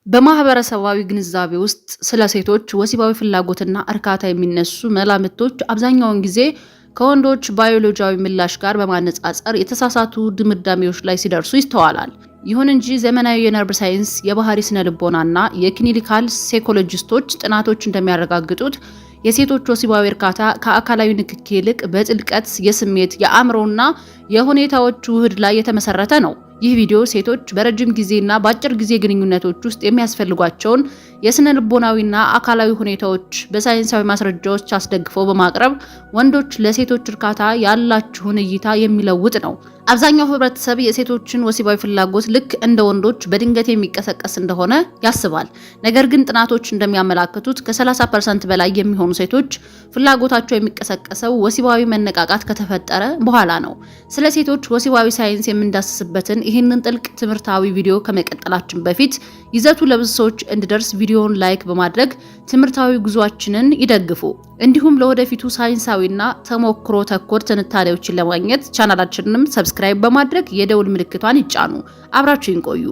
በማህበረሰባዊ ግንዛቤ ውስጥ ስለ ሴቶች ወሲባዊ ፍላጎትና እርካታ የሚነሱ መላምቶች አብዛኛውን ጊዜ ከወንዶች ባዮሎጂያዊ ምላሽ ጋር በማነጻጸር የተሳሳቱ ድምዳሜዎች ላይ ሲደርሱ ይስተዋላል። ይሁን እንጂ ዘመናዊ የነርቭ ሳይንስ፣ የባህሪ ስነ ልቦናና የክሊኒካል ሳይኮሎጂስቶች ጥናቶች እንደሚያረጋግጡት የሴቶች ወሲባዊ እርካታ ከአካላዊ ንክኪ ይልቅ በጥልቀት የስሜት፣ የአእምሮና የሁኔታዎች ውህድ ላይ የተመሰረተ ነው። ይህ ቪዲዮ ሴቶች በረጅም ጊዜና በአጭር ጊዜ ግንኙነቶች ውስጥ የሚያስፈልጓቸውን የስነ ልቦናዊና አካላዊ ሁኔታዎች በሳይንሳዊ ማስረጃዎች አስደግፎ በማቅረብ ወንዶች ለሴቶች እርካታ ያላቸውን እይታ የሚለውጥ ነው። አብዛኛው ህብረተሰብ የሴቶችን ወሲባዊ ፍላጎት ልክ እንደ ወንዶች በድንገት የሚቀሰቀስ እንደሆነ ያስባል። ነገር ግን ጥናቶች እንደሚያመላክቱት ከ30% በላይ የሚሆኑ ሴቶች ፍላጎታቸው የሚቀሰቀሰው ወሲባዊ መነቃቃት ከተፈጠረ በኋላ ነው። ስለ ሴቶች ወሲባዊ ሳይንስ የምንዳስስበትን ይህንን ጥልቅ ትምህርታዊ ቪዲዮ ከመቀጠላችን በፊት ይዘቱ ለብዙ ሰዎች እንዲደርስ ቪዲዮውን ላይክ በማድረግ ትምህርታዊ ጉዟችንን ይደግፉ። እንዲሁም ለወደፊቱ ሳይንሳዊና ተሞክሮ ተኮር ትንታኔዎችን ለማግኘት ቻናላችንንም ሰብስክራይብ በማድረግ የደውል ምልክቷን ይጫኑ። አብራችሁን ቆዩ።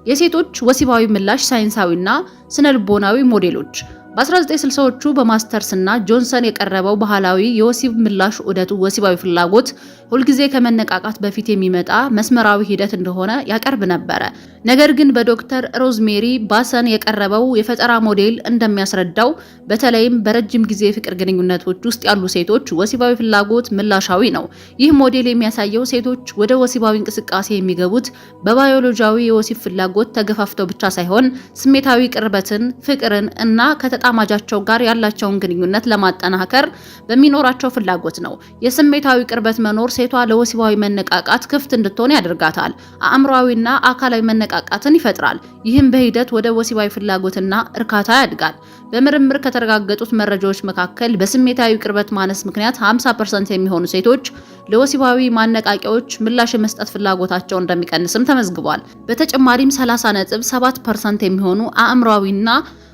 የሴቶች ወሲባዊ ምላሽ ሳይንሳዊና ስነልቦናዊ ሞዴሎች በ1960ዎቹ በማስተርስ እና ጆንሰን የቀረበው ባህላዊ የወሲብ ምላሽ ዑደቱ ወሲባዊ ፍላጎት ሁልጊዜ ከመነቃቃት በፊት የሚመጣ መስመራዊ ሂደት እንደሆነ ያቀርብ ነበረ። ነገር ግን በዶክተር ሮዝሜሪ ባሰን የቀረበው የፈጠራ ሞዴል እንደሚያስረዳው በተለይም በረጅም ጊዜ የፍቅር ግንኙነቶች ውስጥ ያሉ ሴቶች ወሲባዊ ፍላጎት ምላሻዊ ነው። ይህ ሞዴል የሚያሳየው ሴቶች ወደ ወሲባዊ እንቅስቃሴ የሚገቡት በባዮሎጂያዊ የወሲብ ፍላጎት ተገፋፍተው ብቻ ሳይሆን ስሜታዊ ቅርበትን፣ ፍቅርን እና ከተጣማጃቸው ጋር ያላቸውን ግንኙነት ለማጠናከር በሚኖራቸው ፍላጎት ነው። የስሜታዊ ቅርበት መኖር ሴቷ ለወሲባዊ መነቃቃት ክፍት እንድትሆን ያደርጋታል። አእምሯዊና አካላዊ መነቃቃትን ይፈጥራል። ይህም በሂደት ወደ ወሲባዊ ፍላጎትና እርካታ ያድጋል። በምርምር ከተረጋገጡት መረጃዎች መካከል በስሜታዊ ቅርበት ማነስ ምክንያት 50% የሚሆኑ ሴቶች ለወሲባዊ ማነቃቂያዎች ምላሽ የመስጠት ፍላጎታቸው እንደሚቀንስም ተመዝግቧል። በተጨማሪም 30.7% የሚሆኑ አእምሯዊና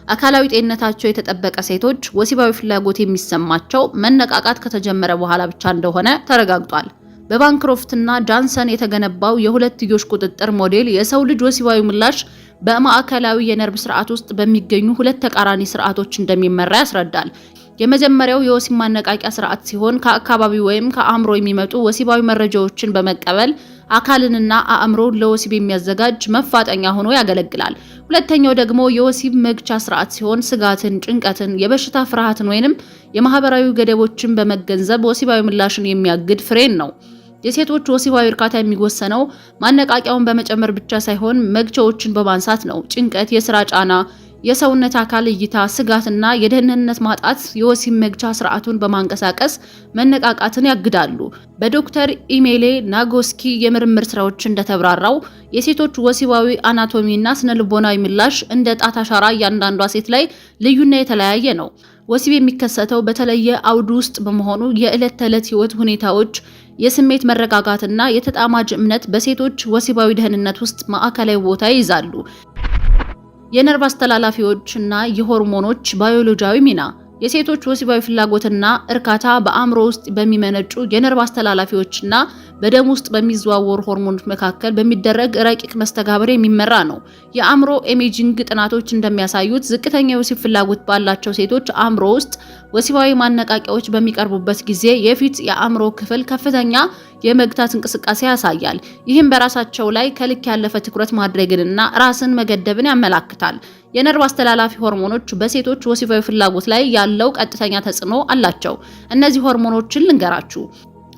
አካላዊ ጤንነታቸው የተጠበቀ ሴቶች ወሲባዊ ፍላጎት የሚሰማቸው መነቃቃት ከተጀመረ በኋላ ብቻ እንደሆነ ተረጋግጧል። በባንክሮፍትና ጃንሰን የተገነባው የሁለትዮሽ ቁጥጥር ሞዴል የሰው ልጅ ወሲባዊ ምላሽ በማዕከላዊ የነርቭ ስርዓት ውስጥ በሚገኙ ሁለት ተቃራኒ ስርዓቶች እንደሚመራ ያስረዳል። የመጀመሪያው የወሲብ ማነቃቂያ ስርዓት ሲሆን ከአካባቢ ወይም ከአእምሮ የሚመጡ ወሲባዊ መረጃዎችን በመቀበል አካልንና አእምሮን ለወሲብ የሚያዘጋጅ መፋጠኛ ሆኖ ያገለግላል። ሁለተኛው ደግሞ የወሲብ መግቻ ስርዓት ሲሆን ስጋትን፣ ጭንቀትን፣ የበሽታ ፍርሃትን ወይንም የማህበራዊ ገደቦችን በመገንዘብ ወሲባዊ ምላሽን የሚያግድ ፍሬን ነው። የሴቶች ወሲባዊ እርካታ የሚወሰነው ማነቃቂያውን በመጨመር ብቻ ሳይሆን መግቻዎችን በማንሳት ነው። ጭንቀት፣ የስራ ጫና፣ የሰውነት አካል እይታ፣ ስጋትና የደህንነት ማጣት የወሲብ መግቻ ስርዓቱን በማንቀሳቀስ መነቃቃትን ያግዳሉ። በዶክተር ኢሜሌ ናጎስኪ የምርምር ስራዎች እንደተብራራው የሴቶች ወሲባዊ አናቶሚና ስነልቦናዊ ምላሽ እንደ ጣት አሻራ እያንዳንዷ ሴት ላይ ልዩና የተለያየ ነው። ወሲብ የሚከሰተው በተለየ አውድ ውስጥ በመሆኑ የዕለት ተዕለት ህይወት ሁኔታዎች፣ የስሜት መረጋጋትና የተጣማጅ እምነት በሴቶች ወሲባዊ ደህንነት ውስጥ ማዕከላዊ ቦታ ይይዛሉ። የነርቭ አስተላላፊዎችና የሆርሞኖች ባዮሎጂያዊ ሚና የሴቶች ወሲባዊ ፍላጎትና እርካታ በአእምሮ ውስጥ በሚመነጩ የነርቭ አስተላላፊዎችና በደም ውስጥ በሚዘዋወሩ ሆርሞኖች መካከል በሚደረግ ረቂቅ መስተጋብር የሚመራ ነው። የአእምሮ ኢሜጂንግ ጥናቶች እንደሚያሳዩት ዝቅተኛ የወሲብ ፍላጎት ባላቸው ሴቶች አእምሮ ውስጥ ወሲባዊ ማነቃቂያዎች በሚቀርቡበት ጊዜ የፊት የአእምሮ ክፍል ከፍተኛ የመግታት እንቅስቃሴ ያሳያል። ይህም በራሳቸው ላይ ከልክ ያለፈ ትኩረት ማድረግንና ራስን መገደብን ያመላክታል። የነርቭ አስተላላፊ ሆርሞኖች በሴቶች ወሲባዊ ፍላጎት ላይ ያለው ቀጥተኛ ተጽዕኖ አላቸው። እነዚህ ሆርሞኖችን ልንገራችሁ።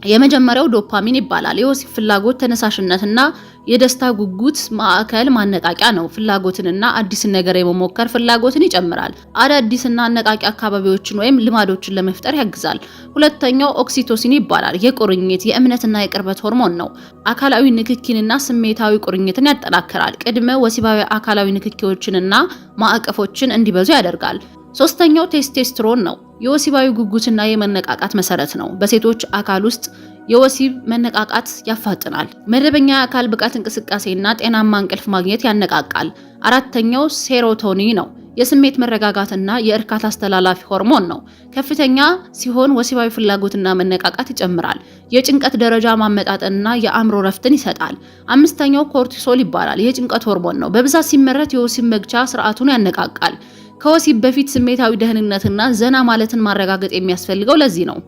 የመጀመሪያው ዶፓሚን ይባላል። የወሲብ ፍላጎት ተነሳሽነትና የደስታ ጉጉት ማዕከል ማነቃቂያ ነው። ፍላጎትንና አዲስን ነገር የመሞከር ፍላጎትን ይጨምራል። አዳዲስና አነቃቂ አካባቢዎችን ወይም ልማዶችን ለመፍጠር ያግዛል። ሁለተኛው ኦክሲቶሲን ይባላል። የቁርኝት የእምነትና የቅርበት ሆርሞን ነው። አካላዊ ንክኪንና ስሜታዊ ቁርኝትን ያጠናክራል። ቅድመ ወሲባዊ አካላዊ ንክኪዎችንና ማዕቀፎችን እንዲበዙ ያደርጋል። ሶስተኛው ቴስቶስትሮን ነው። የወሲባዊ ጉጉትና የመነቃቃት መሰረት ነው። በሴቶች አካል ውስጥ የወሲብ መነቃቃት ያፋጥናል። መደበኛ የአካል ብቃት እንቅስቃሴና ጤናማ እንቅልፍ ማግኘት ያነቃቃል። አራተኛው ሴሮቶኒን ነው። የስሜት መረጋጋትና የእርካታ አስተላላፊ ሆርሞን ነው። ከፍተኛ ሲሆን ወሲባዊ ፍላጎትና መነቃቃት ይጨምራል። የጭንቀት ደረጃ ማመጣጠንና የአእምሮ ረፍትን ይሰጣል። አምስተኛው ኮርቲሶል ይባላል። የጭንቀት ሆርሞን ነው። በብዛት ሲመረት የወሲብ መግቻ ስርዓቱን ያነቃቃል። ከወሲብ በፊት ስሜታዊ ደህንነትና ዘና ማለትን ማረጋገጥ የሚያስፈልገው ለዚህ ነው።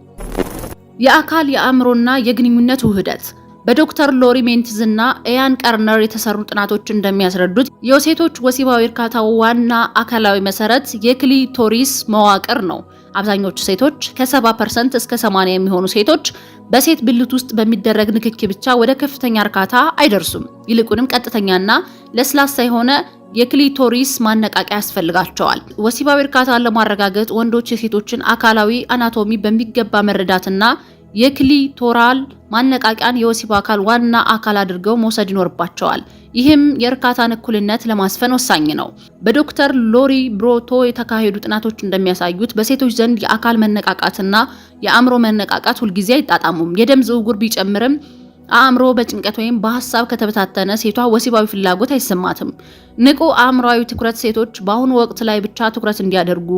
የአካል የአእምሮና የግንኙነት ውህደት በዶክተር ሎሪ ሜንትዝ እና ኢያን ቀርነር የተሰሩ ጥናቶች እንደሚያስረዱት የሴቶች ወሲባዊ እርካታ ዋና አካላዊ መሰረት የክሊቶሪስ መዋቅር ነው። አብዛኞቹ ሴቶች ከ70% እስከ 80 የሚሆኑ ሴቶች በሴት ብልት ውስጥ በሚደረግ ንክኪ ብቻ ወደ ከፍተኛ እርካታ አይደርሱም። ይልቁንም ቀጥተኛና ለስላሳ የሆነ የክሊቶሪስ ማነቃቂያ ያስፈልጋቸዋል። ወሲባዊ እርካታን ለማረጋገጥ ወንዶች የሴቶችን አካላዊ አናቶሚ በሚገባ መረዳትና የክሊቶራል ማነቃቂያን የወሲብ አካል ዋና አካል አድርገው መውሰድ ይኖርባቸዋል። ይህም የእርካታን እኩልነት ለማስፈን ወሳኝ ነው። በዶክተር ሎሪ ብሮቶ የተካሄዱ ጥናቶች እንደሚያሳዩት በሴቶች ዘንድ የአካል መነቃቃትና የአእምሮ መነቃቃት ሁልጊዜ አይጣጣሙም። የደም ዝውውር ቢጨምርም አእምሮ በጭንቀት ወይም በሐሳብ ከተበታተነ ሴቷ ወሲባዊ ፍላጎት አይሰማትም። ንቁ አእምሯዊ ትኩረት ሴቶች በአሁኑ ወቅት ላይ ብቻ ትኩረት እንዲያደርጉ፣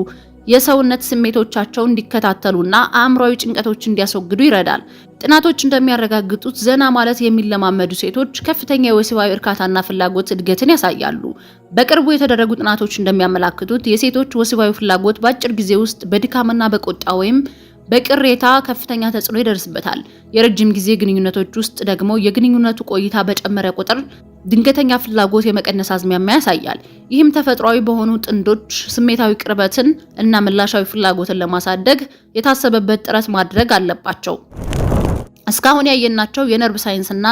የሰውነት ስሜቶቻቸው እንዲከታተሉና አእምሯዊ ጭንቀቶች እንዲያስወግዱ ይረዳል። ጥናቶች እንደሚያረጋግጡት ዘና ማለት የሚለማመዱ ሴቶች ከፍተኛ የወሲባዊ እርካታና ፍላጎት እድገትን ያሳያሉ። በቅርቡ የተደረጉ ጥናቶች እንደሚያመላክቱት የሴቶች ወሲባዊ ፍላጎት በአጭር ጊዜ ውስጥ በድካምና በቁጣ ወይም በቅሬታ ከፍተኛ ተጽዕኖ ይደርስበታል። የረጅም ጊዜ ግንኙነቶች ውስጥ ደግሞ የግንኙነቱ ቆይታ በጨመረ ቁጥር ድንገተኛ ፍላጎት የመቀነስ አዝማሚያ ያሳያል። ይህም ተፈጥሯዊ በሆኑ ጥንዶች ስሜታዊ ቅርበትን እና ምላሻዊ ፍላጎትን ለማሳደግ የታሰበበት ጥረት ማድረግ አለባቸው። እስካሁን ያየናቸው የነርቭ ሳይንስና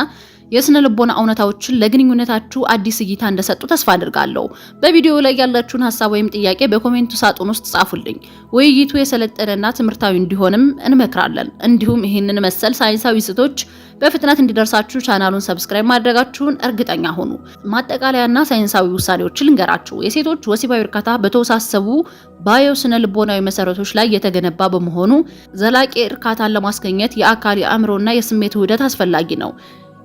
የስነ ልቦና እውነታዎችን ለግንኙነታችሁ አዲስ እይታ እንደሰጡ ተስፋ አድርጋለሁ። በቪዲዮ ላይ ያላችሁን ሐሳብ ወይም ጥያቄ በኮሜንቱ ሳጥን ውስጥ ጻፉልኝ። ውይይቱ የሰለጠነና ትምህርታዊ እንዲሆንም እንመክራለን። እንዲሁም ይህንን መሰል ሳይንሳዊ ይዘቶች በፍጥነት እንዲደርሳችሁ ቻናሉን ሰብስክራይብ ማድረጋችሁን እርግጠኛ ሁኑ። ማጠቃለያና ሳይንሳዊ ውሳኔዎችን ልንገራችሁ። የሴቶች ወሲባዊ እርካታ በተወሳሰቡ ባዮስነ ልቦናዊ መሰረቶች ላይ የተገነባ በመሆኑ ዘላቂ እርካታን ለማስገኘት የአካል የአእምሮና የስሜት ውህደት አስፈላጊ ነው።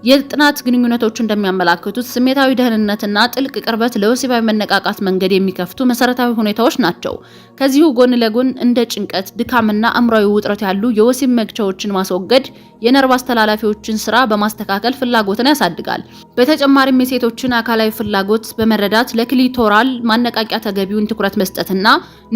የጥናት ግንኙነቶች እንደሚያመላክቱት ስሜታዊ ደህንነትና ጥልቅ ቅርበት ለወሲባዊ መነቃቃት መንገድ የሚከፍቱ መሰረታዊ ሁኔታዎች ናቸው። ከዚሁ ጎን ለጎን እንደ ጭንቀት፣ ድካምና አእምሯዊ ውጥረት ያሉ የወሲብ መግቻዎችን ማስወገድ የነርቭ አስተላላፊዎችን ስራ በማስተካከል ፍላጎትን ያሳድጋል። በተጨማሪም የሴቶችን አካላዊ ፍላጎት በመረዳት ለክሊቶራል ማነቃቂያ ተገቢውን ትኩረት መስጠትና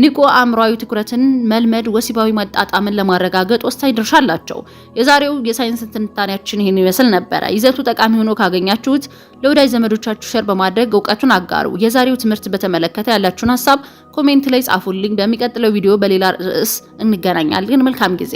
ንቁ አእምሯዊ ትኩረትን መልመድ ወሲባዊ መጣጣምን ለማረጋገጥ ወሳኝ ድርሻ አላቸው። የዛሬው የሳይንስ ትንታኔያችን ይህን ይመስል ነበረ። ይዘቱ ጠቃሚ ሆኖ ካገኛችሁት ለወዳጅ ዘመዶቻችሁ ሼር በማድረግ እውቀቱን አጋሩ። የዛሬው ትምህርት በተመለከተ ያላችሁን ሐሳብ ኮሜንት ላይ ጻፉልኝ። በሚቀጥለው ቪዲዮ በሌላ ርዕስ እንገናኛለን። መልካም ጊዜ